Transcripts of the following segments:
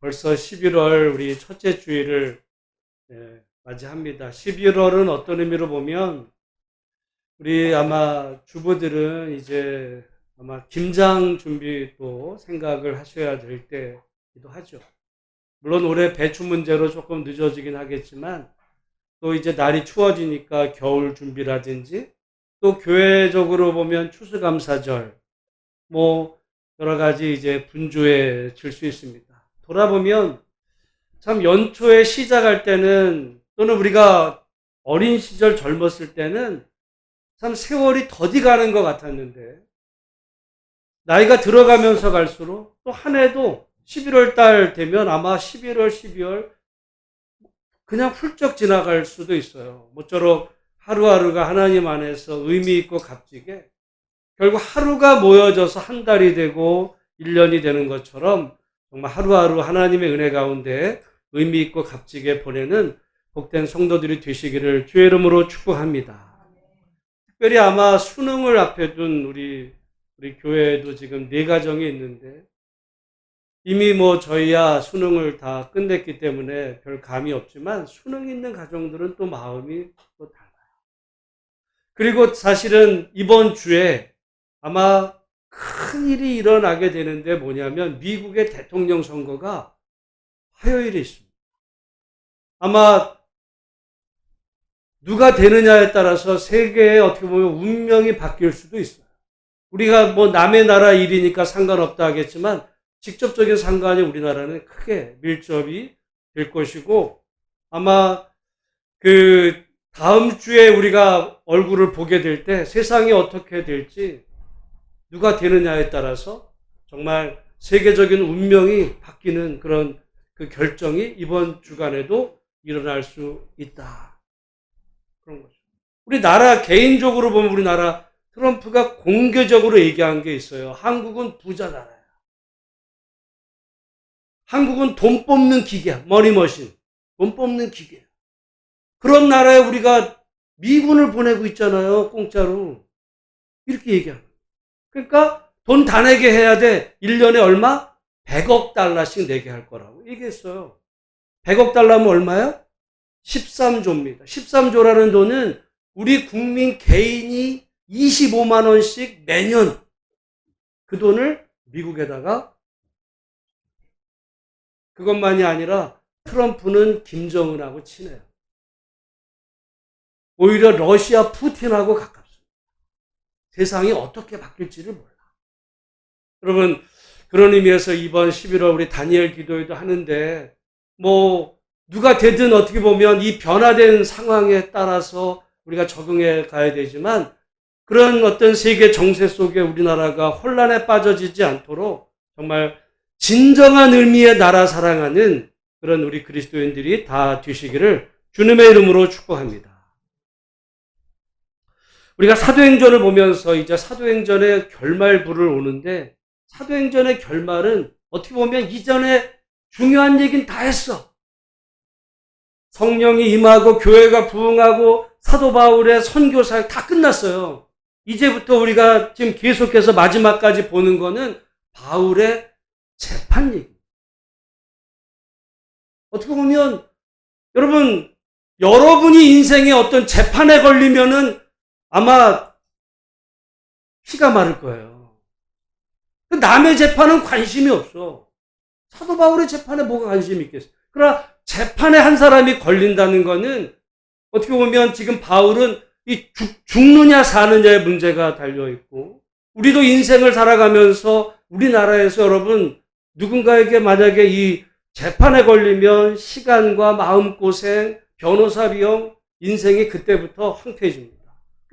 벌써 11월 우리 첫째 주일을 맞이합니다. 11월은 어떤 의미로 보면 우리 아마 주부들은 이제 아마 김장 준비도 생각을 하셔야 될 때기도 하죠. 물론 올해 배추 문제로 조금 늦어지긴 하겠지만 또 이제 날이 추워지니까 겨울 준비라든지 또 교회적으로 보면 추수감사절 뭐 여러 가지 이제 분주해질 수 있습니다. 돌아보면 참 연초에 시작할 때는 또는 우리가 어린 시절 젊었을 때는 참 세월이 더디 가는 것 같았는데 나이가 들어가면서 갈수록 또 한 해도 11월 달 되면 아마 11월, 12월 그냥 훌쩍 지나갈 수도 있어요. 모쪼록 하루하루가 하나님 안에서 의미 있고 값지게 결국 하루가 모여져서 한 달이 되고 1년이 되는 것처럼 정말 하루하루 하나님의 은혜 가운데 의미 있고 값지게 보내는 복된 성도들이 되시기를 주의 이름으로 축복합니다. 특별히 아마 수능을 앞에 둔 우리 교회에도 지금 4가정이 있는데 이미 뭐 저희야 수능을 다 끝냈기 때문에 별 감이 없지만 수능 있는 가정들은 또 마음이 또 달라요. 그리고 사실은 이번 주에 아마 큰 일이 일어나게 되는데 뭐냐면 미국의 대통령 선거가 화요일에 있습니다. 아마 누가 되느냐에 따라서 세계의 어떻게 보면 운명이 바뀔 수도 있어요. 우리가 뭐 남의 나라 일이니까 상관없다 하겠지만 직접적인 상관이 우리나라는 크게 밀접이 될 것이고 아마 그 다음 주에 우리가 얼굴을 보게 될 때 세상이 어떻게 될지 누가 되느냐에 따라서 정말 세계적인 운명이 바뀌는 그런 그 결정이 이번 주간에도 일어날 수 있다. 그런 거죠. 우리나라 개인적으로 보면 우리나라 트럼프가 공개적으로 얘기한 게 있어요. 한국은 부자 나라야. 한국은 돈 뽑는 기계야. 머니머신. 돈 뽑는 기계야. 그런 나라에 우리가 미군을 보내고 있잖아요. 공짜로. 이렇게 얘기합니다. 그러니까 돈 다 내게 해야 돼. 1년에 얼마? 100억 달러씩 내게 할 거라고 얘기했어요. 100억 달러면 얼마야? 13조입니다. 13조라는 돈은 우리 국민 개인이 25만 원씩 매년 그 돈을 미국에다가 그것만이 아니라 트럼프는 김정은하고 친해요. 오히려 러시아 푸틴하고 가깝습니다. 세상이 어떻게 바뀔지를 몰라. 여러분 그런 의미에서 이번 11월 우리 다니엘 기도회도 하는데 뭐 누가 되든 어떻게 보면 이 변화된 상황에 따라서 우리가 적응해 가야 되지만 그런 어떤 세계 정세 속에 우리나라가 혼란에 빠져지지 않도록 정말 진정한 의미의 나라 사랑하는 그런 우리 그리스도인들이 다 되시기를 주님의 이름으로 축복합니다. 우리가 사도행전을 보면서 이제 사도행전의 결말부를 오는데 사도행전의 결말은 어떻게 보면 이전에 중요한 얘기는 다 했어. 성령이 임하고 교회가 부흥하고 사도 바울의 선교사 다 끝났어요. 이제부터 우리가 지금 계속해서 마지막까지 보는 거는 바울의 재판 얘기. 어떻게 보면 여러분이 인생의 어떤 재판에 걸리면은 아마 피가 마를 거예요. 남의 재판은 관심이 없어. 사도 바울의 재판에 뭐가 관심이 있겠어. 그러나 재판에 한 사람이 걸린다는 거는 어떻게 보면 지금 바울은 이 죽느냐 사느냐의 문제가 달려있고 우리도 인생을 살아가면서 우리나라에서 여러분 누군가에게 만약에 이 재판에 걸리면 시간과 마음고생, 변호사 비용, 인생이 그때부터 황폐해집니다.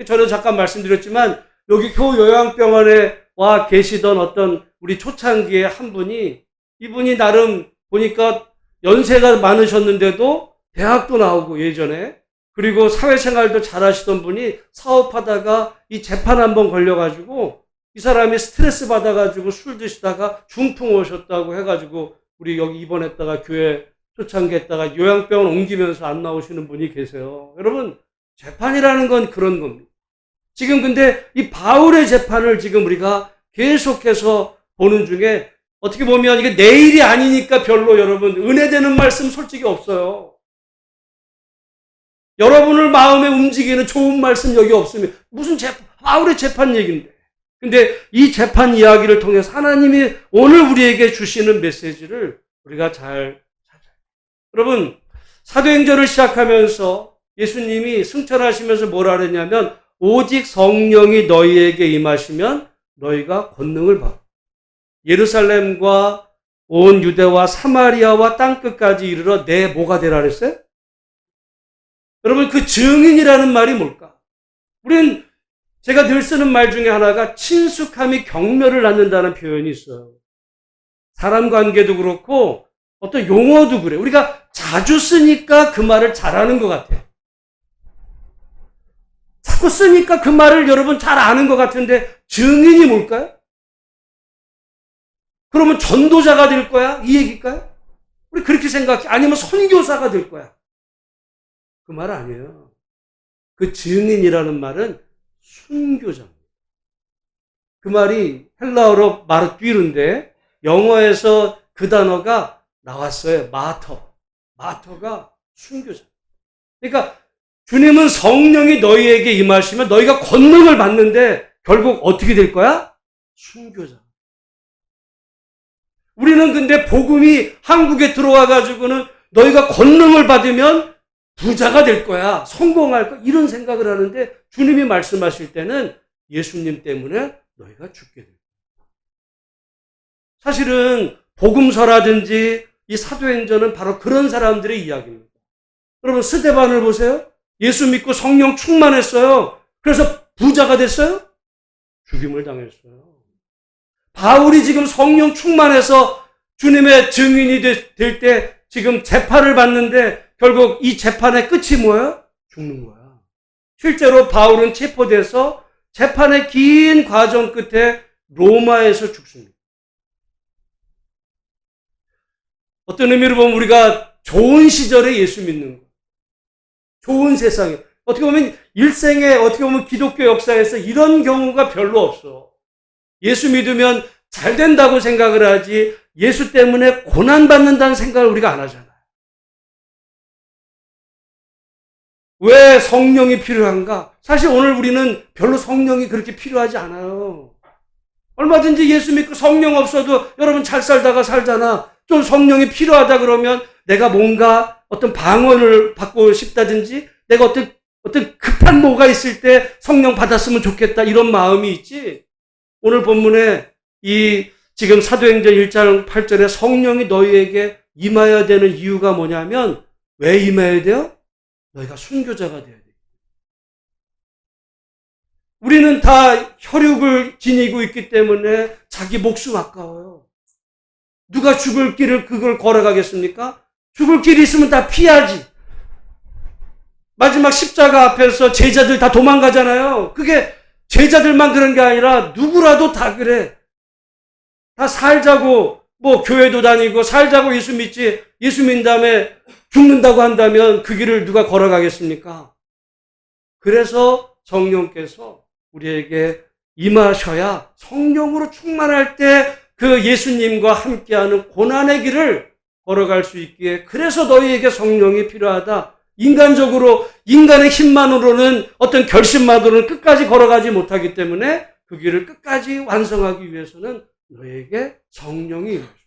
저는 잠깐 말씀드렸지만 여기 교 요양병원에 와 계시던 어떤 우리 초창기에 한 분이 이분이 나름 보니까 연세가 많으셨는데도 대학도 나오고 예전에 그리고 사회생활도 잘하시던 분이 사업하다가 이 재판 한번 걸려가지고 이 사람이 스트레스 받아가지고 술 드시다가 중풍 오셨다고 해가지고 우리 여기 입원했다가 교회 초창기 했다가 요양병원 옮기면서 안 나오시는 분이 계세요. 여러분 재판이라는 건 그런 겁니다. 지금 근데 이 바울의 재판을 지금 우리가 계속해서 보는 중에 어떻게 보면 이게 내일이 아니니까 별로 여러분 은혜되는 말씀 솔직히 없어요. 여러분을 마음에 움직이는 좋은 말씀 여기 없으면 무슨 바울의 재판 얘기인데. 근데 이 재판 이야기를 통해서 하나님이 오늘 우리에게 주시는 메시지를 우리가 잘 찾아요. 여러분, 사도행전을 시작하면서 예수님이 승천하시면서 뭐라 그랬냐면 오직 성령이 너희에게 임하시면 너희가 권능을 받고 예루살렘과 온 유대와 사마리아와 땅끝까지 이르러 내 뭐가 되라 그랬어요? 여러분, 그 증인이라는 말이 뭘까? 우린 제가 늘 쓰는 말 중에 하나가 친숙함이 경멸을 낳는다는 표현이 있어요. 사람 관계도 그렇고 어떤 용어도 그래. 우리가 자주 쓰니까 그 말을 잘하는 것 같아. 자꾸 쓰니까 그 말을 여러분 잘 아는 것 같은데 증인이 뭘까요? 그러면 전도자가 될 거야? 이 얘기일까요? 우리 그렇게 생각해. 아니면 선교사가 될 거야? 그 말 아니에요. 그 증인이라는 말은 순교자입니다. 그 말이 헬라어로 마르튀르인데 영어에서 그 단어가 나왔어요. 마터. 마터가 순교자. 그러니까 주님은 성령이 너희에게 임하시면 너희가 권능을 받는데 결국 어떻게 될 거야? 순교자. 우리는 근데 복음이 한국에 들어와 가지고는 너희가 권능을 받으면 부자가 될 거야. 성공할 거야. 이런 생각을 하는데 주님이 말씀하실 때는 예수님 때문에 너희가 죽게 될 거야. 사실은 복음서라든지 이 사도행전은 바로 그런 사람들의 이야기입니다. 여러분 스데반을 보세요. 예수 믿고 성령 충만했어요. 그래서 부자가 됐어요? 죽임을 당했어요. 바울이 지금 성령 충만해서 주님의 증인이 될 때 지금 재판을 받는데 결국 이 재판의 끝이 뭐예요? 죽는 거야. 실제로 바울은 체포돼서 재판의 긴 과정 끝에 로마에서 죽습니다. 어떤 의미로 보면 우리가 좋은 시절에 예수 믿는 거. 좋은 세상에. 어떻게 보면 일생에 어떻게 보면 기독교 역사에서 이런 경우가 별로 없어. 예수 믿으면 잘 된다고 생각을 하지 예수 때문에 고난받는다는 생각을 우리가 안 하잖아요. 왜 성령이 필요한가? 사실 오늘 우리는 별로 성령이 그렇게 필요하지 않아요. 얼마든지 예수 믿고 성령 없어도 여러분 잘 살다가 살잖아. 좀 성령이 필요하다 그러면 내가 뭔가 어떤 방언을 받고 싶다든지 내가 어떤 급한 뭐가 있을 때 성령 받았으면 좋겠다 이런 마음이 있지. 오늘 본문에 이 지금 사도행전 1장 8절에 성령이 너희에게 임하여야 되는 이유가 뭐냐면 왜 임해야 돼요? 너희가 순교자가 돼야 돼. 우리는 다 혈육을 지니고 있기 때문에 자기 목숨 아까워요. 누가 죽을 길을 그걸 걸어가겠습니까? 죽을 길이 있으면 다 피하지. 마지막 십자가 앞에서 제자들 다 도망가잖아요. 그게 제자들만 그런 게 아니라 누구라도 다 그래. 다 살자고 뭐 교회도 다니고 살자고 예수 믿지. 예수 믿는 다음에 죽는다고 한다면 그 길을 누가 걸어가겠습니까? 그래서 성령께서 우리에게 임하셔야 성령으로 충만할 때 그 예수님과 함께하는 고난의 길을 걸어갈 수 있기에 그래서 너희에게 성령이 필요하다. 인간적으로 인간의 힘만으로는 어떤 결심만으로는 끝까지 걸어가지 못하기 때문에 그 길을 끝까지 완성하기 위해서는 너희에게 성령이 임하십니다.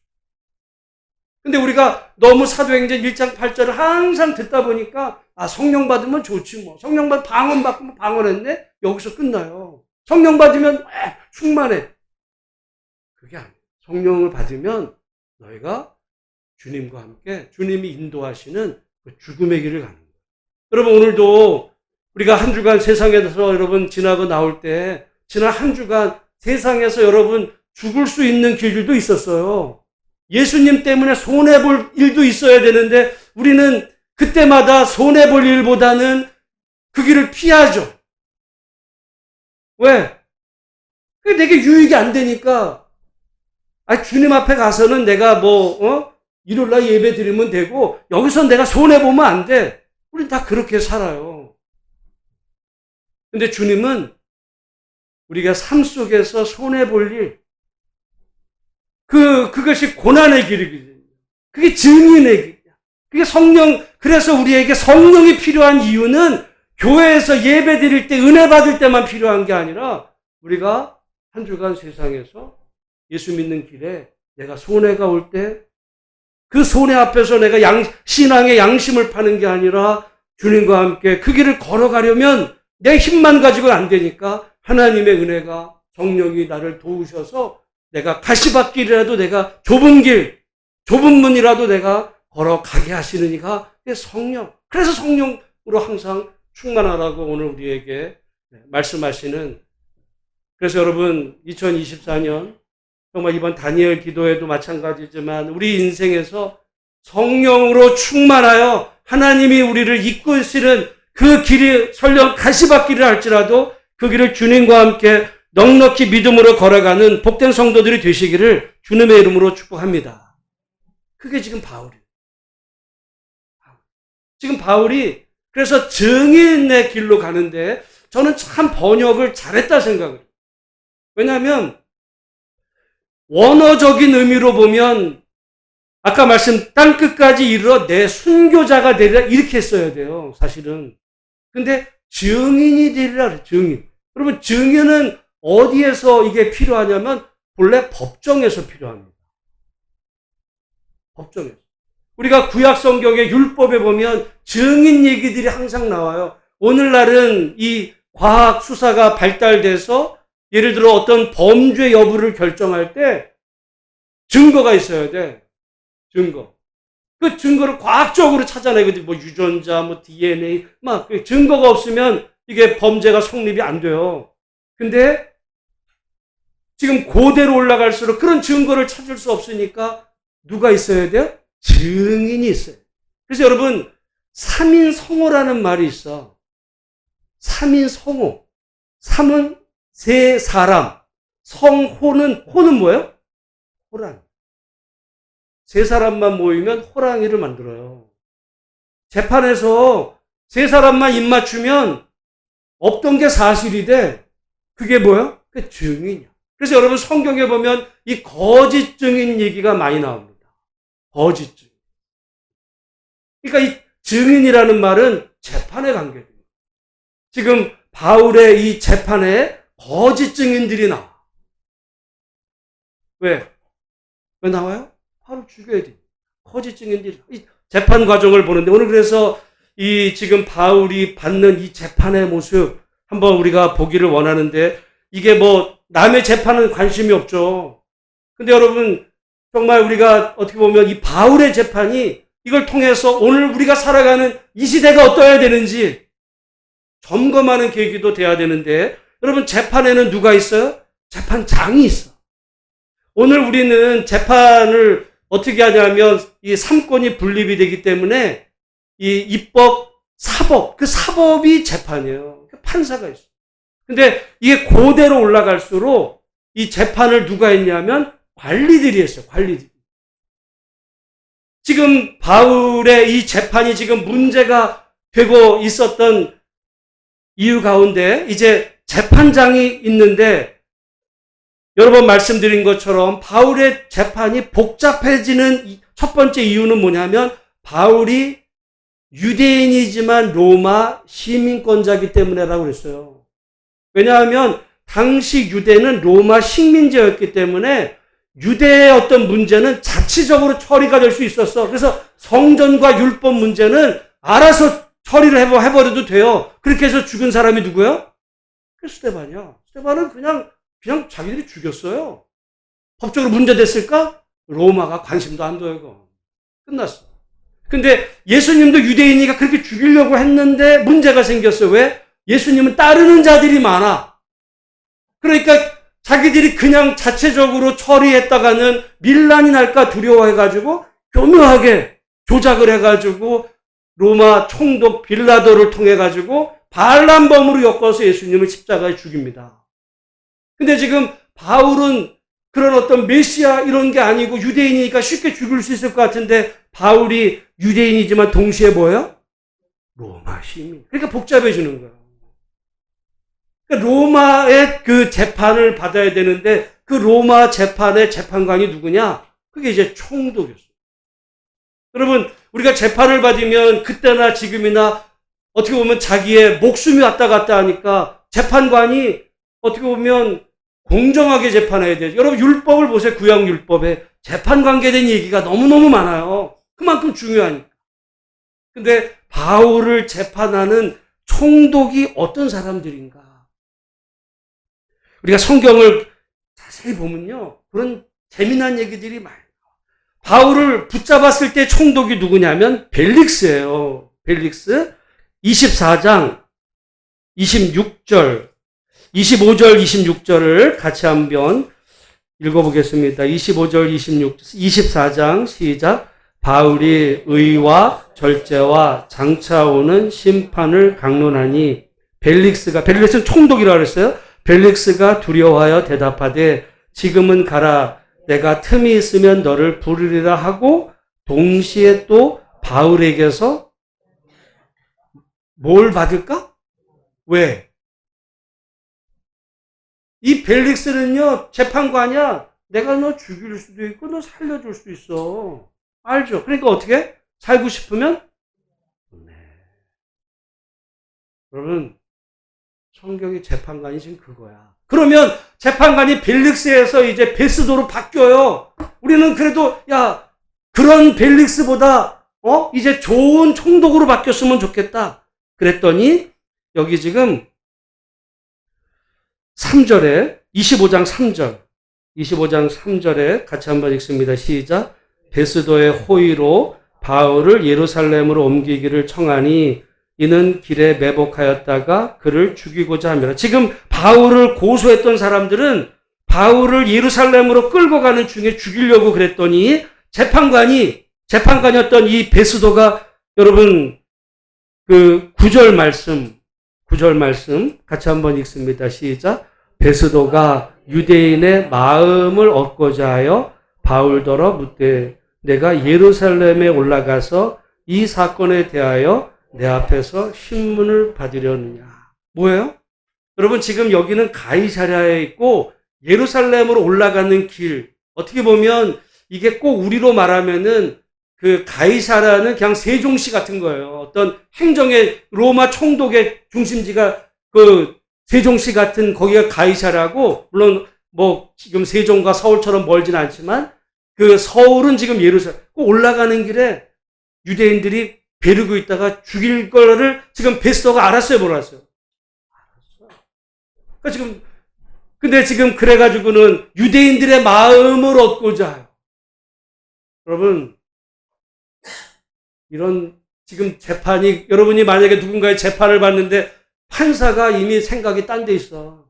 근데 우리가 너무 사도행전 1장 8절을 항상 듣다 보니까 성령 받으면 좋지 뭐. 성령 받으면 방언 받으면 방언했네? 여기서 끝나요. 성령 받으면 충만해. 그게 아니에요. 성령을 받으면 너희가 주님과 함께 주님이 인도하시는 그 죽음의 길을 가는 거예요. 여러분 오늘도 우리가 한 주간 세상에서 여러분 지나고 나올 때 지난 한 주간 세상에서 여러분 죽을 수 있는 길들도 있었어요. 예수님 때문에 손해볼 일도 있어야 되는데 우리는 그때마다 손해볼 일보다는 그 길을 피하죠. 왜? 그게 내게 유익이 안 되니까 주님 앞에 가서는 내가 일요일날 예배 드리면 되고 여기서 내가 손해보면 안 돼. 우린 다 그렇게 살아요. 근데 주님은 우리가 삶 속에서 손해볼 일, 그것이 고난의 길이거든요. 그게 증인의 길이야. 그게 성령, 그래서 우리에게 성령이 필요한 이유는 교회에서 예배 드릴 때, 은혜 받을 때만 필요한 게 아니라 우리가 한 주간 세상에서 예수 믿는 길에 내가 손해가 올 때 그 손해 앞에서 내가 신앙의 양심을 파는 게 아니라 주님과 함께 그 길을 걸어가려면 내 힘만 가지고는 안 되니까 하나님의 은혜가 성령이 나를 도우셔서 내가 가시밭길이라도 내가 좁은 길, 좁은 문이라도 내가 걸어가게 하시는 이가 성령. 그래서 성령으로 항상 충만하라고 오늘 우리에게 말씀하시는. 그래서 여러분 2024년 정말 이번 다니엘 기도에도 마찬가지지만 우리 인생에서 성령으로 충만하여 하나님이 우리를 이끄시는 그 길이 설령 가시밭길이라 할지라도 그 길을 주님과 함께 넉넉히 믿음으로 걸어가는 복된 성도들이 되시기를 주님의 이름으로 축복합니다. 그게 지금 바울이에요. 지금 바울이 그래서 증인의 길로 가는데 저는 참 번역을 잘했다 생각을 해요. 왜냐하면 원어적인 의미로 보면 아까 말씀 땅끝까지 이르러 내 순교자가 되리라 이렇게 써야 돼요. 사실은. 근데 증인이 되리라 그래요. 증인. 여러분 증인은 어디에서 이게 필요하냐면 본래 법정에서 필요합니다. 법정에서. 우리가 구약 성경의 율법에 보면 증인 얘기들이 항상 나와요. 오늘날은 이 과학 수사가 발달돼서 예를 들어 어떤 범죄 여부를 결정할 때 증거가 있어야 돼. 증거. 그 증거를 과학적으로 찾아내거든. 뭐 유전자, 뭐 DNA, 막 증거가 없으면 이게 범죄가 성립이 안 돼요. 근데 지금 고대로 올라갈수록 그런 증거를 찾을 수 없으니까 누가 있어야 돼요? 증인이 있어요. 그래서 여러분 3인 성호라는 말이 있어. 3인 성호. 3은 세 사람. 호는 뭐예요? 호랑이. 세 사람만 모이면 호랑이를 만들어요. 재판에서 세 사람만 입 맞추면 없던 게 사실이 돼. 그게 뭐예요? 그게 증인이야. 그래서 여러분 성경에 보면 이 거짓 증인 얘기가 많이 나옵니다. 거짓 증인. 그러니까 이 증인이라는 말은 재판에 관계돼요. 지금 바울의 이 재판에 거짓 증인들이 나와. 왜? 왜 나와요? 바로 죽여야 돼. 거짓 증인들이. 이 재판 과정을 보는데 오늘 그래서 이 지금 바울이 받는 이 재판의 모습 한번 우리가 보기를 원하는데 이게 뭐 남의 재판은 관심이 없죠. 근데 여러분 정말 우리가 어떻게 보면 이 바울의 재판이 이걸 통해서 오늘 우리가 살아가는 이 시대가 어떠해야 되는지 점검하는 계기도 돼야 되는데 여러분 재판에는 누가 있어요? 재판장이 있어. 오늘 우리는 재판을 어떻게 하냐면 이 3권이 분립이 되기 때문에 이 입법, 사법, 그 사법이 재판이에요. 판사가 있어. 근데 이게 고대로 올라갈수록 이 재판을 누가 했냐면 관리들이 했어요. 관리들이. 지금 바울의 이 재판이 지금 문제가 되고 있었던 이유 가운데 이제 재판장이 있는데 여러 번 말씀드린 것처럼 바울의 재판이 복잡해지는 첫 번째 이유는 뭐냐면 바울이 유대인이지만 로마 시민권자이기 때문에라고 그랬어요. 왜냐하면 당시 유대는 로마 식민지였기 때문에 유대의 어떤 문제는 자치적으로 처리가 될 수 있었어. 그래서 성전과 율법 문제는 알아서 처리를 해버려도 돼요. 그렇게 해서 죽은 사람이 누구예요? 그 스데반이야. 스데반은 그냥 자기들이 죽였어요. 법적으로 문제됐을까? 로마가 관심도 안 둬요, 이거. 끝났어. 근데 예수님도 유대인이니까 그렇게 죽이려고 했는데 문제가 생겼어요. 왜? 예수님은 따르는 자들이 많아. 그러니까 자기들이 그냥 자체적으로 처리했다가는 밀란이 날까 두려워해가지고 교묘하게 조작을 해가지고 로마 총독 빌라도를 통해가지고 반란범으로 엮어서 예수님을 십자가에 죽입니다. 근데 지금 바울은 그런 어떤 메시아 이런 게 아니고 유대인이니까 쉽게 죽일 수 있을 것 같은데 바울이 유대인이지만 동시에 뭐예요? 로마 시민. 그러니까 복잡해지는 거예요. 그러니까 로마의 그 재판을 받아야 되는데 그 로마 재판의 재판관이 누구냐? 그게 이제 총독이었어요. 여러분, 우리가 재판을 받으면 그때나 지금이나 어떻게 보면 자기의 목숨이 왔다 갔다 하니까 재판관이 어떻게 보면 공정하게 재판해야 돼요. 여러분, 율법을 보세요. 구약 율법에 재판 관계된 얘기가 너무너무 많아요. 그만큼 중요하니까. 근데 바울을 재판하는 총독이 어떤 사람들인가? 우리가 성경을 자세히 보면요, 그런 재미난 얘기들이 많아요. 바울을 붙잡았을 때 총독이 누구냐면 벨릭스예요. 벨릭스. 24장 26절 25절 26절을 같이 한번 읽어보겠습니다. 25절 24장 시작. 바울이 의와 절제와 장차 오는 심판을 강론하니 벨릭스는 총독이라고 그랬어요. 벨릭스가 두려워하여 대답하되 지금은 가라. 내가 틈이 있으면 너를 부르리라 하고 동시에 또 바울에게서 뭘 받을까? 왜? 이 벨릭스는요, 재판관이야. 내가 너 죽일 수도 있고 너 살려줄 수 있어. 알죠? 그러니까 어떻게? 살고 싶으면? 네. 여러분, 성경의 재판관이 지금 그거야. 그러면 재판관이 벨릭스에서 이제 베스도로 바뀌어요. 우리는 그래도 야, 그런 벨릭스보다 이제 좋은 총독으로 바뀌었으면 좋겠다. 그랬더니 여기 지금 3절에 25장 3절에 같이 한번 읽습니다. 시작. 베스도의 호의로 바울을 예루살렘으로 옮기기를 청하니 이는 길에 매복하였다가 그를 죽이고자 합니다. 지금 바울을 고소했던 사람들은 바울을 예루살렘으로 끌고 가는 중에 죽이려고 그랬더니 재판관이었던 이 베스도가 여러분 그 9절 말씀 같이 한번 읽습니다. 시작. 베스도가 유대인의 마음을 얻고자 하여 바울더러 묻되 내가 예루살렘에 올라가서 이 사건에 대하여 내 앞에서 신문을 받으려느냐. 뭐예요? 여러분, 지금 여기는 가이사랴에 있고 예루살렘으로 올라가는 길. 어떻게 보면 이게 꼭 우리로 말하면은 그 가이사랴는 그냥 세종시 같은 거예요. 어떤 행정의 로마 총독의 중심지가 그 세종시 같은 거기가 가이사랴고, 물론 뭐 지금 세종과 서울처럼 멀진 않지만 그 서울은 지금 예루살렘. 꼭 올라가는 길에 유대인들이 베르고 있다가 죽일 거를 지금 베스도가 알았어요, 몰랐어요? 알았어요. 그러니까 근데 지금 그래가지고는 유대인들의 마음을 얻고자 해요. 여러분, 이런 지금 재판이, 여러분이 만약에 누군가의 재판을 받는데 판사가 이미 생각이 딴 데 있어.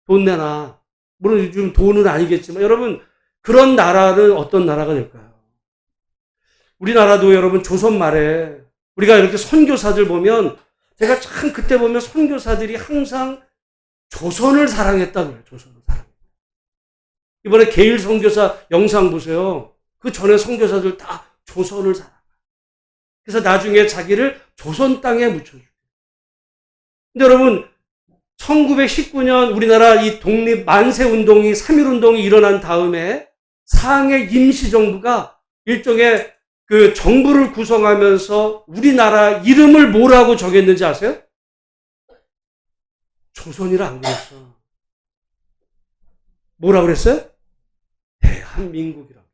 돈 내놔. 물론 요즘 돈은 아니겠지만, 여러분, 그런 나라는 어떤 나라가 될까요? 우리나라도 여러분 조선 말에 우리가 이렇게 선교사들 보면 제가 참 그때 보면 선교사들이 항상 조선을 사랑했다 그래요. 조선을 사랑했다. 이번에 게일 선교사 영상 보세요. 그 전에 선교사들 다 조선을 사랑해요. 그래서 나중에 자기를 조선 땅에 묻혀줘요. 근데 여러분 1919년 우리나라 이 독립 만세 운동이 3.1 운동이 일어난 다음에 상해 임시정부가 일종의 그 정부를 구성하면서 우리나라 이름을 뭐라고 정했는지 아세요? 조선이라 안 그랬어. 뭐라고 그랬어요? 대한민국이라고.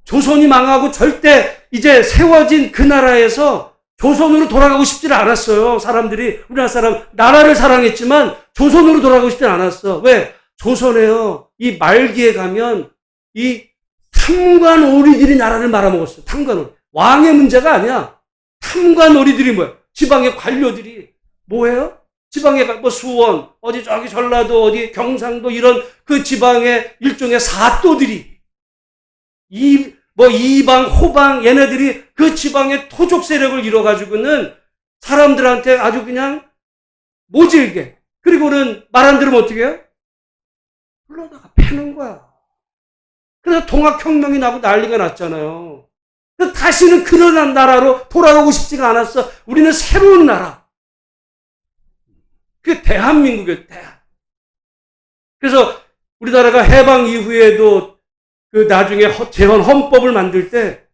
조선이 망하고 절대 이제 세워진 그 나라에서 조선으로 돌아가고 싶지는 않았어요. 사람들이 우리나라 사람 나라를 사랑했지만 조선으로 돌아가고 싶지는 않았어. 왜? 조선에요. 이 말기에 가면 이 탐관오리들이 나라를 말아먹었어요. 탐관오리. 왕의 문제가 아니야. 탐관오리들이 뭐야? 지방의 관료들이 뭐예요? 지방의 뭐 수원, 어디 저기 전라도, 어디 경상도 이런 그 지방의 일종의 사또들이 이방, 호방 얘네들이 그 지방의 토족 세력을 이뤄가지고는 사람들한테 아주 그냥 모질게. 그리고는 말 안 들으면 어떻게 해요? 불러다가 패는 거야. 그래서 동학혁명이 나고 난리가 났잖아요. 그래서 다시는 그런 나라로 돌아가고 싶지가 않았어. 우리는 새로운 나라. 그게 대한민국이에요. 그래서 우리나라가 해방 이후에도 그 나중에 재헌 헌법을 만들 때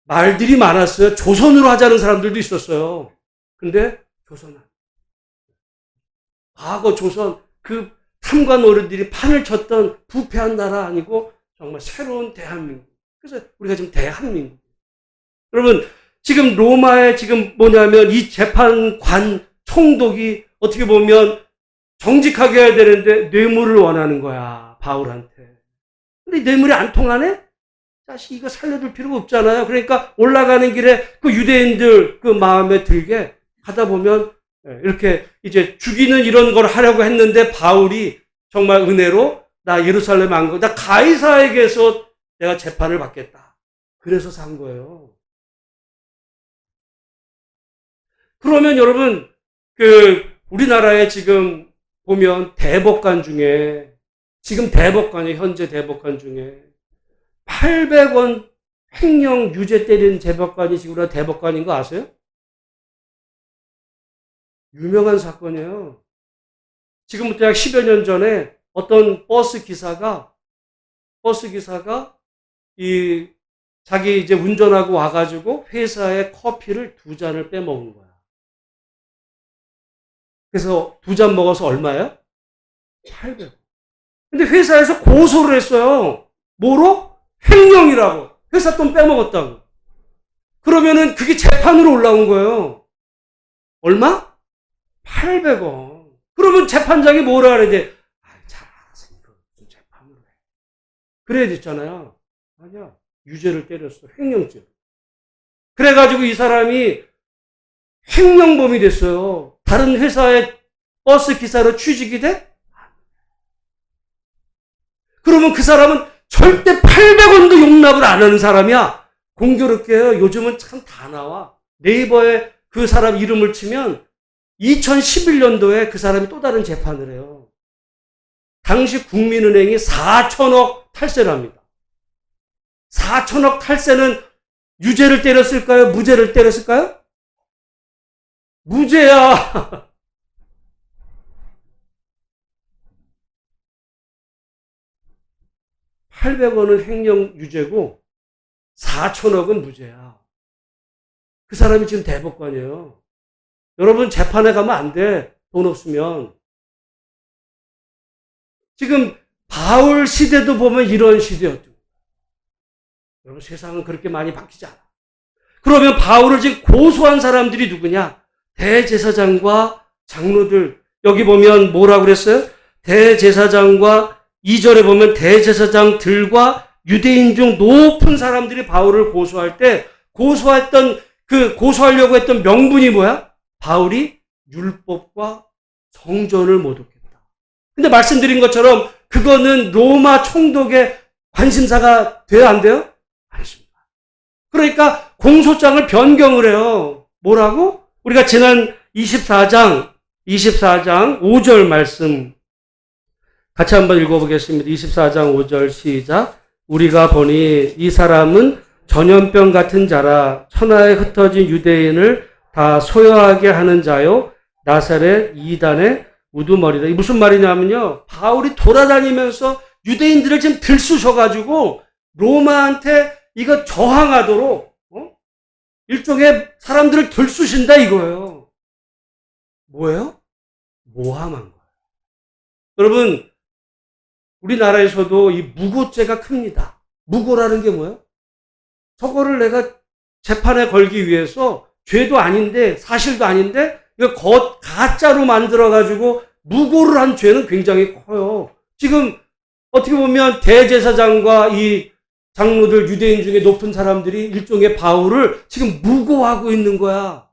말들이 많았어요. 조선으로 하자는 사람들도 있었어요. 근데 조선 과거 조선 그 탐관 어른들이 판을 쳤던 부패한 나라 아니고 정말 새로운 대한민국. 그래서 우리가 지금 대한민국. 여러분 지금 로마에 지금 뭐냐면 이 재판관 총독이 어떻게 보면 정직하게 해야 되는데 뇌물을 원하는 거야. 바울한테. 근데 뇌물이 안 통하네? 자식 이거 살려둘 필요가 없잖아요. 그러니까 올라가는 길에 그 유대인들 그 마음에 들게 하다 보면 이렇게 이제 죽이는 이런 걸 하려고 했는데 바울이 정말 은혜로 나 예루살렘 안 가고 나 가이사에게서 내가 재판을 받겠다. 그래서 산 거예요. 그러면 여러분 그 우리나라에 지금 보면 대법관 중에 지금 대법관이 현재 대법관 중에 800원 횡령 유죄 때리는 대법관이 지금 우리나라 대법관인 거 아세요? 유명한 사건이에요. 지금부터 약 10여 년 전에 어떤 버스 기사가 이 자기 이제 운전하고 와가지고 회사에 커피를 2잔을 빼먹은 거야. 그래서 2잔 먹어서 얼마예요? 800원. 근데 회사에서 고소를 했어요. 뭐로? 횡령이라고. 회사 돈 빼먹었다고. 그러면은 그게 재판으로 올라온 거예요. 얼마? 800원. 그러면 재판장이 뭐라 그래야 돼? 잘 알아서 이거 무슨 재판으로 해. 그래야 됐잖아요. 아니야. 유죄를 때렸어. 횡령죄. 그래가지고 이 사람이 횡령범이 됐어요. 다른 회사에 버스 기사로 취직이 돼? 그러면 그 사람은 절대 800원도 용납을 안 하는 사람이야. 공교롭게요. 요즘은 참 다 나와. 네이버에 그 사람 이름을 치면 2011년도에 그 사람이 또 다른 재판을 해요. 당시 국민은행이 4천억 탈세를 합니다. 4천억 탈세는 유죄를 때렸을까요? 무죄를 때렸을까요? 무죄야. 800원은 횡령 유죄고 4천억은 무죄야. 그 사람이 지금 대법관이에요. 여러분 재판에 가면 안 돼. 돈 없으면. 지금 바울 시대도 보면 이런 시대였죠. 여러분 세상은 그렇게 많이 바뀌지 않아. 그러면 바울을 지금 고소한 사람들이 누구냐? 대제사장과 장로들. 여기 보면 뭐라고 그랬어요? 대제사장과 2절에 보면 대제사장들과 유대인 중 높은 사람들이 바울을 고소할 때 고소하려고 했던 명분이 뭐야? 바울이 율법과 성전을 모독했다. 근데 말씀드린 것처럼 그거는 로마 총독의 관심사가 돼야 안 돼요? 아니십니다. 그러니까 공소장을 변경을 해요. 뭐라고? 우리가 지난 24장 5절 말씀 같이 한번 읽어보겠습니다. 24장 5절 시작. 우리가 보니 이 사람은 전염병 같은 자라 천하에 흩어진 유대인을 다 소요하게 하는 자요. 나사렛 이단의 우두머리다. 이게 무슨 말이냐면요. 바울이 돌아다니면서 유대인들을 지금 들쑤셔가지고 로마한테 이거 저항하도록 일종의 사람들을 들쑤신다 이거예요. 뭐예요? 모함한 거예요. 여러분 우리나라에서도 이 무고죄가 큽니다. 무고라는 게 뭐예요? 저거를 내가 재판에 걸기 위해서 죄도 아닌데 사실도 아닌데 이거 가짜로 만들어가지고 무고를 한 죄는 굉장히 커요. 지금 어떻게 보면 대제사장과 이 장로들 유대인 중에 높은 사람들이 일종의 바울을 지금 무고하고 있는 거야.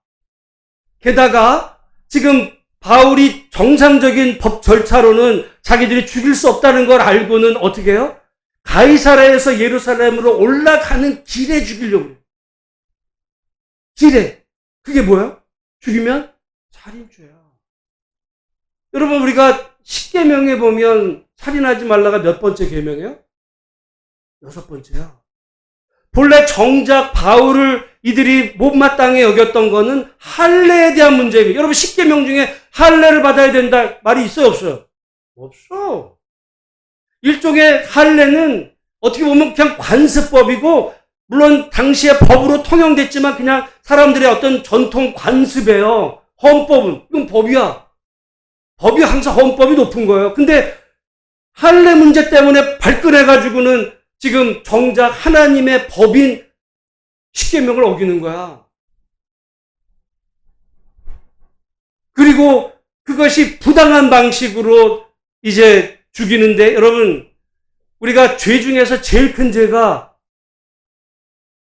게다가 지금 바울이 정상적인 법 절차로는 자기들이 죽일 수 없다는 걸 알고는 어떻게 해요? 가이사랴에서 예루살렘으로 올라가는 길에 죽이려고 해요. 길에. 그게 뭐예요? 죽이면 살인죄야. 여러분 우리가 10계명에 보면 살인하지 말라가 몇 번째 계명이에요? 6번째야. 본래 정작 바울을 이들이 못마땅히 여겼던 거는 할례에 대한 문제입니다. 여러분, 십계명 중에 할례를 받아야 된다 말이 있어요, 없어요? 없어. 일종의 할례는 어떻게 보면 그냥 관습법이고, 물론 당시에 법으로 통용됐지만 그냥 사람들의 어떤 전통 관습이에요. 헌법은 이건 법이야. 법이 항상 헌법이 높은 거예요. 근데 할례 문제 때문에 발끈해가지고는 지금 정작 하나님의 법인 십계명을 어기는 거야. 그리고 그것이 부당한 방식으로 이제 죽이는데, 여러분, 우리가 죄 중에서 제일 큰 죄가,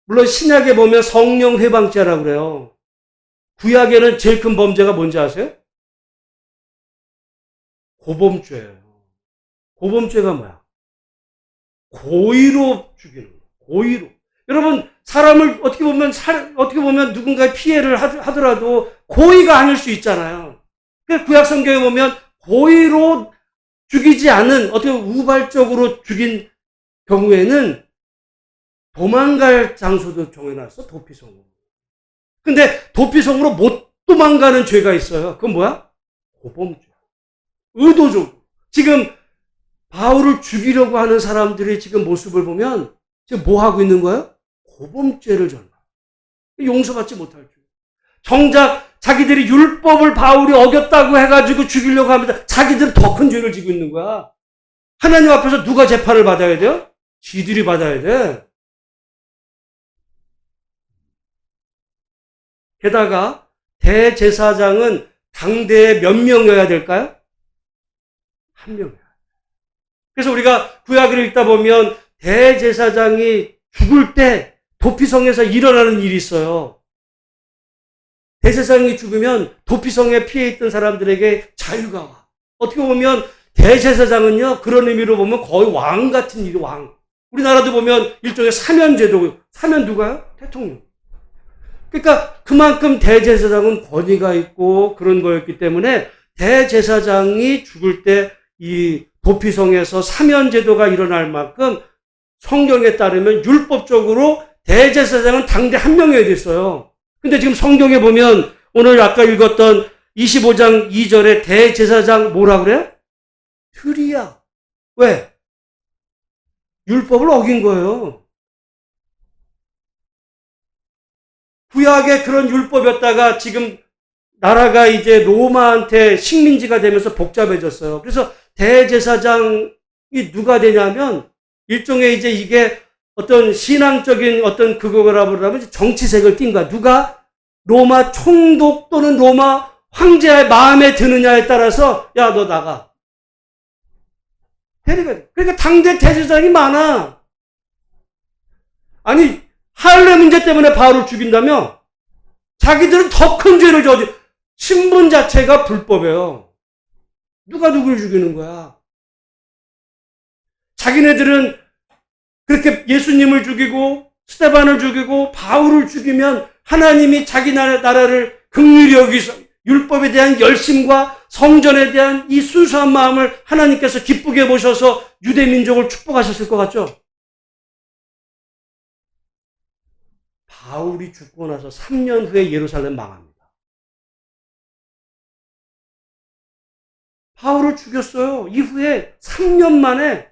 물론 신약에 보면 성령 회방죄라고 그래요. 구약에는 제일 큰 범죄가 뭔지 아세요? 고범죄예요. 고범죄가 뭐야? 고의로 죽이는 거예요. 고의로. 여러분, 사람을 어떻게 보면 누군가의 피해를 하더라도 고의가 아닐 수 있잖아요. 그래서 구약 성경에 보면 고의로 죽이지 않은, 어떻게 우발적으로 죽인 경우에는 도망갈 장소도 정해놨어, 도피성으로. 근데 도피성으로 못 도망가는 죄가 있어요. 그건 뭐야? 고범죄. 의도적으로. 지금 바울을 죽이려고 하는 사람들의 지금 모습을 보면 지금 뭐 하고 있는 거예요? 고범죄를 저는. 용서받지 못할 줄. 정작 자기들이 율법을 바울이 어겼다고 해가지고 죽이려고 합니다. 자기들은 더 큰 죄를 지고 있는 거야. 하나님 앞에서 누가 재판을 받아야 돼요? 지들이 받아야 돼. 게다가 대제사장은 당대에 몇 명이어야 될까요? 한 명이야. 그래서 우리가 구약을 읽다 보면 대제사장이 죽을 때 도피성에서 일어나는 일이 있어요. 대제사장이 죽으면 도피성에 피해 있던 사람들에게 자유가 와. 어떻게 보면 대제사장은요, 그런 의미로 보면 거의 왕 같은 일이 왕. 우리나라도 보면 일종의 사면제도, 사면 누가요? 대통령. 그러니까 그만큼 대제사장은 권위가 있고 그런 거였기 때문에 대제사장이 죽을 때 이 도피성에서 사면제도가 일어날 만큼 성경에 따르면 율법적으로 대제사장은 당대 한 명이어야 됐어요. 근데 지금 성경에 보면 오늘 아까 읽었던 25장 2절에 대제사장 뭐라 그래요? 틀이야. 왜? 율법을 어긴 거예요. 구약의 그런 율법이었다가 지금 나라가 이제 로마한테 식민지가 되면서 복잡해졌어요. 그래서 대제사장이 누가 되냐면 일종의 이제 이게 어떤 신앙적인 어떤 그거라고 그러면 정치색을 띈 거야. 누가 로마 총독 또는 로마 황제의 마음에 드느냐에 따라서 야, 너 나가. 그러니까 당대 대제사장이 많아. 아니, 할례 문제 때문에 바울을 죽인다며? 자기들은 더 큰 죄를 저지. 신분 자체가 불법이에요. 누가 누구를 죽이는 거야? 자기네들은 그렇게 예수님을 죽이고 스데반을 죽이고 바울을 죽이면 하나님이 자기 나라를 긍휼히 여기서 율법에 대한 열심과 성전에 대한 이 순수한 마음을 하나님께서 기쁘게 보셔서 유대 민족을 축복하셨을 것 같죠? 바울이 죽고 나서 3년 후에 예루살렘 망합니다. 바울을 죽였어요. 이후에 3년 만에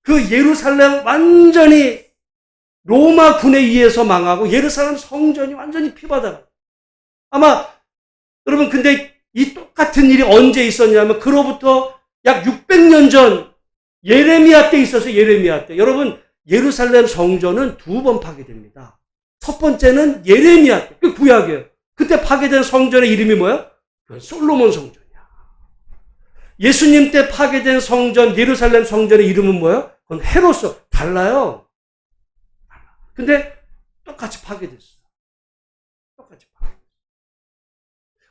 그 예루살렘 완전히 로마 군에 의해서 망하고 예루살렘 성전이 완전히 피바다가. 아마 여러분 근데 이 똑같은 일이 언제 있었냐면 그로부터 약 600년 전 예레미야 때 있었어요. 예레미야 때. 여러분 예루살렘 성전은 2번 파괴됩니다. 첫 번째는 예레미야 때. 그 구약이에요. 그때 파괴된 성전의 이름이 뭐예요? 솔로몬 성전이야. 예수님 때 파괴된 성전, 예루살렘 성전의 이름은 뭐예요? 그건 헤로스. 달라요. 근데 똑같이 파괴됐어요. 똑같이 파괴됐어요.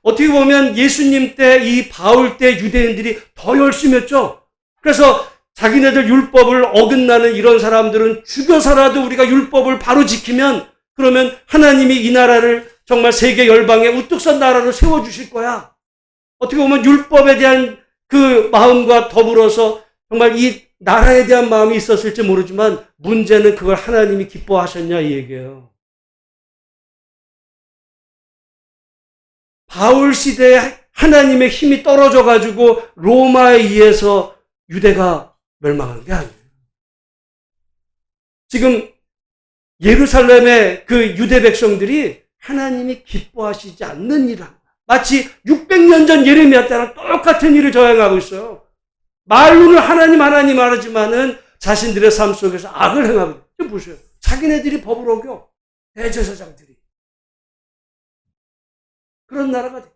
어떻게 보면 예수님 때, 이 바울 때 유대인들이 더 열심히 했죠. 그래서 자기네들 율법을 어긋나는 이런 사람들은 죽여서라도 우리가 율법을 바로 지키면 그러면 하나님이 이 나라를 정말 세계 열방에 우뚝 선 나라로 세워주실 거야. 어떻게 보면 율법에 대한 그 마음과 더불어서 정말 이 나라에 대한 마음이 있었을지 모르지만 문제는 그걸 하나님이 기뻐하셨냐 이 얘기예요. 바울 시대에 하나님의 힘이 떨어져 가지고 로마에 의해서 유대가 멸망한 게 아니에요. 지금 예루살렘의 그 유대 백성들이 하나님이 기뻐하시지 않는 일을 합니다. 마치 600년 전 예레미야 때랑 똑같은 일을 저행하고 있어요. 말로는 하나님 하지만은 자신들의 삶 속에서 악을 행하거든요. 좀 보세요. 자기네들이 법을 어겨. 대제사장들이. 그런 나라가 돼.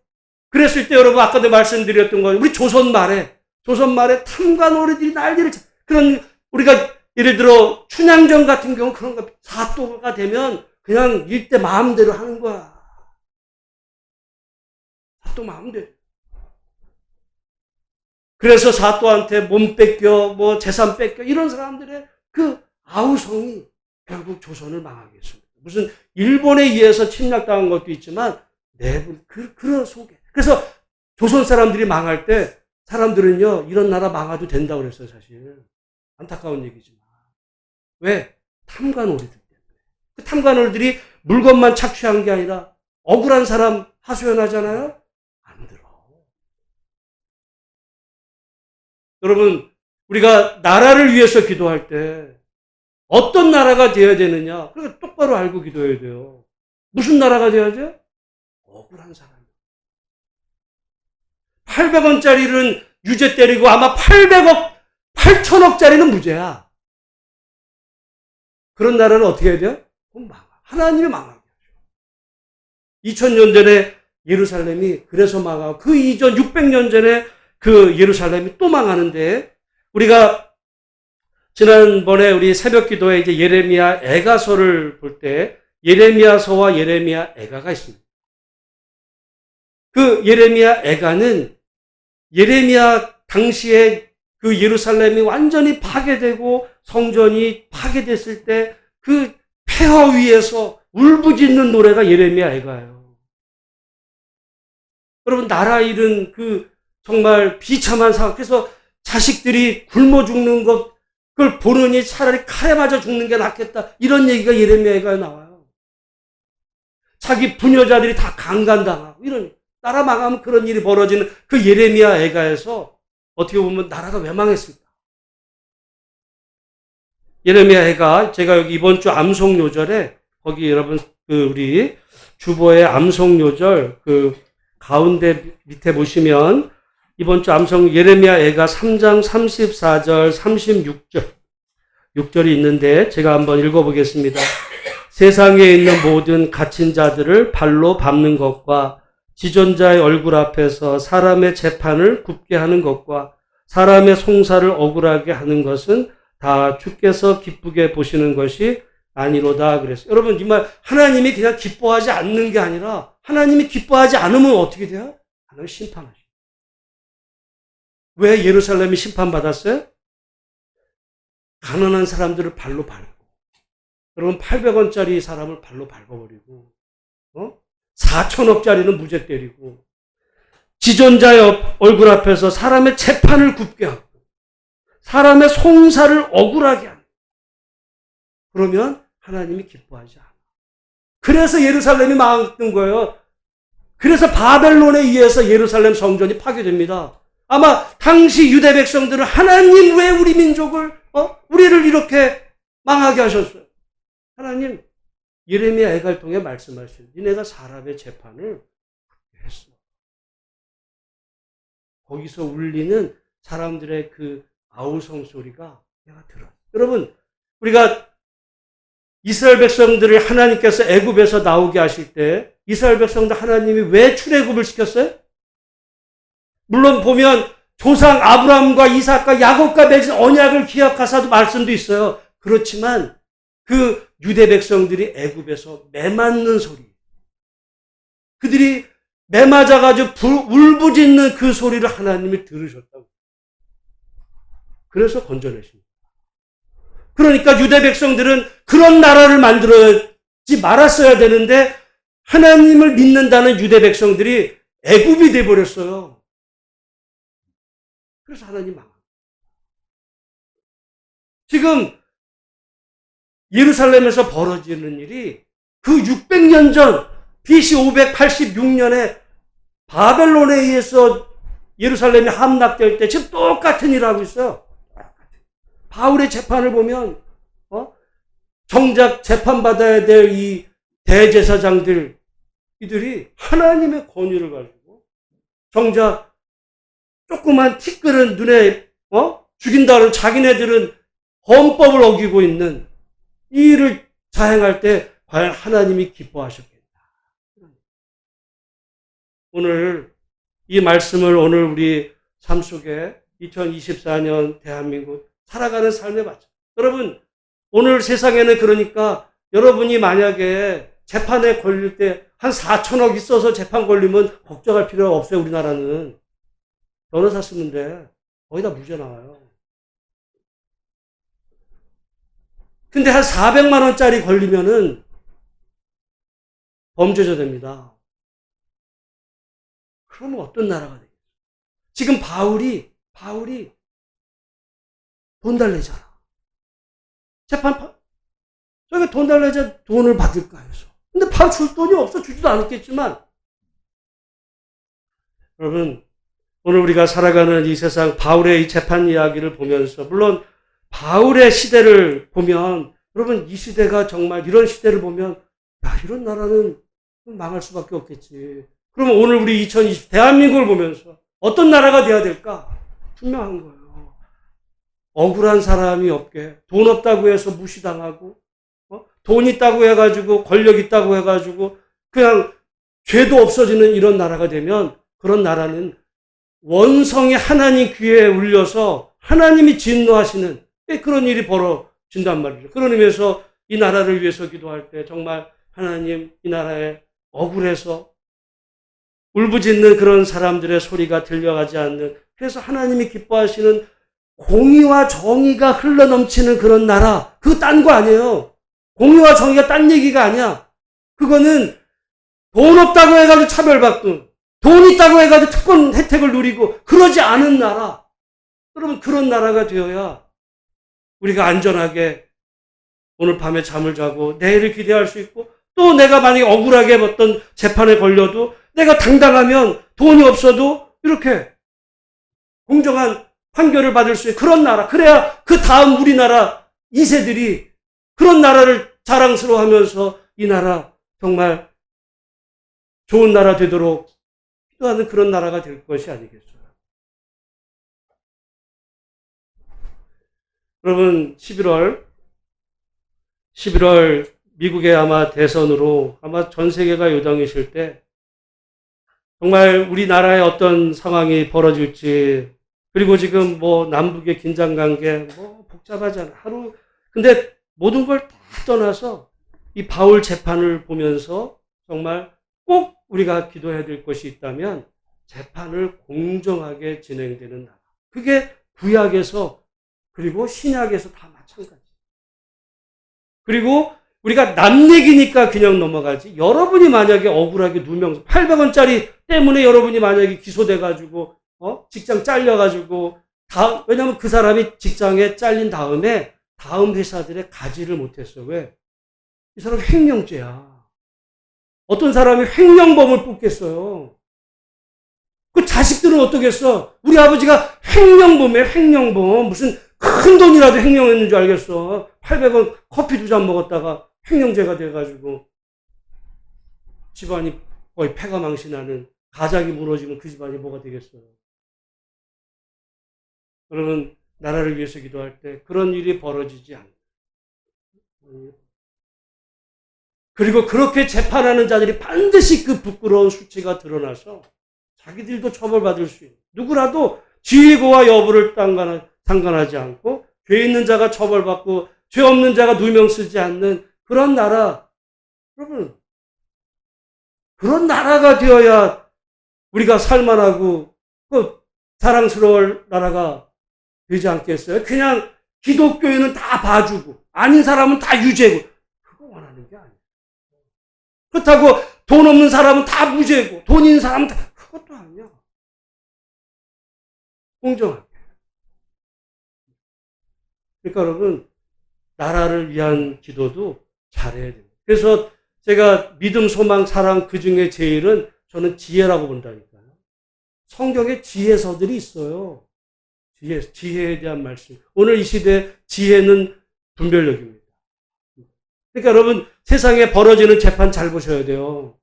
그랬을 때 여러분 아까도 말씀드렸던 거예요. 우리 조선 말에 탐관 오리들이 난리를 쳐. 그런 우리가 예를 들어 춘향전 같은 경우 그런 거 사또가 되면 그냥 일대 마음대로 하는 거야. 사또 마음대로. 그래서 사또한테 몸 뺏겨, 뭐 재산 뺏겨 이런 사람들의 그 아우성이 결국 조선을 망하게 했습니다. 무슨 일본에 의해서 침략당한 것도 있지만 내부 그런 속에. 그래서 조선 사람들이 망할 때 사람들은요 이런 나라 망해도 된다고 그랬어요. 사실 안타까운 얘기지만 왜? 탐관오리들 때문에. 그 탐관오리들이 물건만 착취한 게 아니라 억울한 사람 하소연하잖아요. 안 들어. 여러분 우리가 나라를 위해서 기도할 때 어떤 나라가 되어야 되느냐? 그러니까 똑바로 알고 기도해야 돼요. 무슨 나라가 되어야 돼요? 억울한 사람. 800원짜리는 유죄 때리고 아마 8천억짜리는 무죄야. 그런 나라는 어떻게 해야 돼요? 하나님이 망하게 하죠. 2000년 전에 예루살렘이 그래서 망하고 그 이전 600년 전에 그 예루살렘이 또 망하는데 우리가 지난번에 우리 새벽 기도에 이제 예레미야 애가서를 볼 때 예레미야서와 예레미야 애가가 있습니다. 그 예레미야 애가는 예레미야 당시에 그 예루살렘이 완전히 파괴되고 성전이 파괴됐을 때 그 폐허 위에서 울부짖는 노래가 예레미야 애가예요. 여러분 나라 잃은 그 정말 비참한 상황. 그래서 자식들이 굶어 죽는 것 그걸 보느니 차라리 칼에 맞아 죽는 게 낫겠다. 이런 얘기가 예레미야 애가에 나와요. 자기 부녀자들이 다 강간당하고 이런 나라 망하면 그런 일이 벌어지는 그 예레미야 애가에서 어떻게 보면 나라가 왜 망했을까? 예레미야 애가 제가 여기 이번 주 암송 요절에 거기 여러분 그 우리 주보의 암송 요절 그 가운데 밑에 보시면 이번 주 암송 예레미야 애가 3장 34절 36절 6절이 있는데 제가 한번 읽어보겠습니다. 세상에 있는 모든 갇힌 자들을 발로 밟는 것과 지존자의 얼굴 앞에서 사람의 재판을 굽게 하는 것과 사람의 송사를 억울하게 하는 것은 다 주께서 기쁘게 보시는 것이 아니로다 그랬어요. 여러분 이 말 하나님이 그냥 기뻐하지 않는 게 아니라 하나님이 기뻐하지 않으면 어떻게 돼요? 하나님 심판하셔요. 왜 예루살렘이 심판받았어요? 가난한 사람들을 발로 밟고 여러분 800원짜리 사람을 발로 밟아버리고 4천억짜리는 무죄 때리고 지존자의 얼굴 앞에서 사람의 재판을 굽게 하고 사람의 송사를 억울하게 하는 그러면 하나님이 기뻐하지 않아. 그래서 예루살렘이 망했던 거예요. 그래서 바벨론에 의해서 예루살렘 성전이 파괴됩니다. 아마 당시 유대 백성들은 하나님 왜 우리 민족을 우리를 이렇게 망하게 하셨어요? 하나님 예레미야 애가를 통해 말씀하시는 니네가 사람의 재판을 했어. 거기서 울리는 사람들의 그 아우성 소리가 내가 들어. 여러분 우리가 이스라엘 백성들을 하나님께서 애굽에서 나오게 하실 때 이스라엘 백성들 하나님이 왜 출애굽을 시켰어요? 물론 보면 조상 아브라함과 이삭과 야곱과 맺은 언약을 기억하사도 말씀도 있어요. 그렇지만 그 유대 백성들이 애굽에서 매맞는 소리, 그들이 매맞아가지고 울부짖는 그 소리를 하나님이 들으셨다고. 그래서 건져내십니다. 그러니까 유대 백성들은 그런 나라를 만들지 말았어야 되는데 하나님을 믿는다는 유대 백성들이 애굽이 돼버렸어요. 그래서 하나님 망합니다. 지금 예루살렘에서 벌어지는 일이 그 600년 전 BC 586년에 바벨론에 의해서 예루살렘이 함락될 때 지금 똑같은 일을 하고 있어요. 바울의 재판을 보면 정작 재판받아야 될 이 대제사장들 이들이 하나님의 권위를 가지고 정작 조그만 티끌은 눈에 죽인다는 자기네들은 헌법을 어기고 있는 이 일을 자행할 때 과연 하나님이 기뻐하셨겠다. 오늘 이 말씀을 오늘 우리 삶 속에 2024년 대한민국 살아가는 삶에 맞춰. 여러분 오늘 세상에는 그러니까 여러분이 만약에 재판에 걸릴 때 한 4천억 있어서 재판 걸리면 걱정할 필요가 없어요. 우리나라는. 변호사 쓰면 돼. 거의 다 무죄 나와요. 근데 한 400만 원짜리 걸리면은 범죄자 됩니다. 그러면 어떤 나라가 되겠어요? 지금 바울이 돈 달래잖아. 재판 저게 돈 달래자 돈을 받을까 해서. 근데 바로 줄 돈이 없어. 주지도 않았겠지만. 여러분 오늘 우리가 살아가는 이 세상 바울의 이 재판 이야기를 보면서 물론 바울의 시대를 보면 여러분 이 시대가 정말 이런 시대를 보면 야 이런 나라는 망할 수밖에 없겠지. 그러면 오늘 우리 2020 대한민국을 보면서 어떤 나라가 돼야 될까? 분명한 거예요. 억울한 사람이 없게 돈 없다고 해서 무시당하고 돈 있다고 해가지고 권력 있다고 해가지고 그냥 죄도 없어지는 이런 나라가 되면 그런 나라는 원성이 하나님 귀에 울려서 하나님이 진노하시는 그런 일이 벌어진단 말이죠. 그런 의미에서 이 나라를 위해서 기도할 때 정말 하나님 이 나라에 억울해서 울부짖는 그런 사람들의 소리가 들려가지 않는 그래서 하나님이 기뻐하시는 공의와 정의가 흘러넘치는 그런 나라 그거 딴 거 아니에요. 공의와 정의가 딴 얘기가 아니야. 그거는 돈 없다고 해가지고 차별받고 돈 있다고 해가지고 특권 혜택을 누리고 그러지 않은 나라. 여러분 그런 나라가 되어야 우리가 안전하게 오늘 밤에 잠을 자고 내일을 기대할 수 있고 또 내가 만약에 억울하게 어떤 재판에 걸려도 내가 당당하면 돈이 없어도 이렇게 공정한 판결을 받을 수 있는 그런 나라. 그래야 그 다음 우리나라 2세들이 그런 나라를 자랑스러워하면서 이 나라 정말 좋은 나라 되도록 기도하는 그런 나라가 될 것이 아니겠어요. 여러분 11월 미국의 아마 대선으로 아마 전 세계가 요동이실 때 정말 우리나라의 어떤 상황이 벌어질지 그리고 지금 뭐 남북의 긴장관계 뭐 복잡하잖아. 근데 모든 걸 다 떠나서 이 바울 재판을 보면서 정말 꼭 우리가 기도해야 될 것이 있다면 재판을 공정하게 진행되는 나라. 그게 구약에서 그리고 신약에서 다 마찬가지. 그리고 우리가 남 얘기니까 그냥 넘어가지. 여러분이 만약에 억울하게 누명 800원짜리 때문에 여러분이 만약에 기소돼가지고 직장 잘려가지고 왜냐면 그 사람이 직장에 잘린 다음에 다음 회사들에 가지를 못했어. 왜? 이 사람 횡령죄야. 어떤 사람이 횡령범을 뽑겠어요. 그 자식들은 어떻겠어? 우리 아버지가 횡령범이에요. 횡령범. 무슨 큰 돈이라도 횡령했는 줄 알겠어. 800원 커피 2잔 먹었다가 횡령죄가 돼가지고 집안이 거의 폐가 망신하는 가장이 무너지면 그 집안이 뭐가 되겠어요. 여러분 나라를 위해서 기도할 때 그런 일이 벌어지지 않아요. 그리고 그렇게 재판하는 자들이 반드시 그 부끄러운 수치가 드러나서 자기들도 처벌받을 수 있는 누구라도 지위고와 여부를 상관하지 않고 죄 있는 자가 처벌받고 죄 없는 자가 누명 쓰지 않는 그런 나라. 여러분 그런 나라가 되어야 우리가 살만하고 자랑스러울 나라가 되지 않겠어요? 그냥 기독교인은 다 봐주고 아닌 사람은 다 유죄고 그거 원하는 게 아니에요. 그렇다고 돈 없는 사람은 다 무죄고 돈 있는 사람은 다 그것도 아니야. 공정하게. 그러니까 여러분, 나라를 위한 기도도 잘해야 됩니다. 그래서 제가 믿음, 소망, 사랑 그 중에 제일은 저는 지혜라고 본다니까요. 성경에 지혜서들이 있어요. 지혜에 대한 말씀. 오늘 이 시대 지혜는 분별력입니다. 그러니까 여러분, 세상에 벌어지는 재판 잘 보셔야 돼요.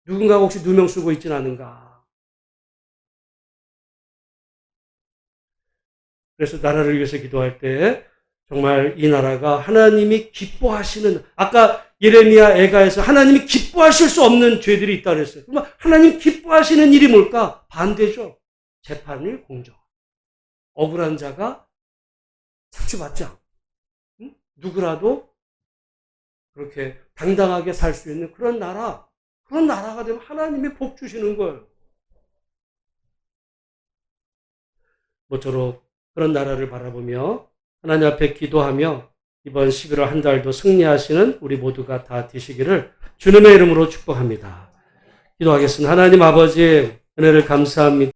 누군가가 혹시 누명 쓰고 있진 않은가. 그래서 나라를 위해서 기도할 때 정말 이 나라가 하나님이 기뻐하시는, 아까 예레미야 애가에서 하나님이 기뻐하실 수 없는 죄들이 있다 그랬어요. 그러면 하나님 기뻐하시는 일이 뭘까? 반대죠. 재판을 공정. 억울한 자가 착취받지 않고, 누구라도 그렇게 당당하게 살 수 있는 그런 나라가 되면 하나님이 복 주시는 거예요. 모쪼록 그런 나라를 바라보며 하나님 앞에 기도하며 이번 11월 한 달도 승리하시는 우리 모두가 다 되시기를 주님의 이름으로 축복합니다. 기도하겠습니다. 하나님 아버지, 은혜를 감사합니다.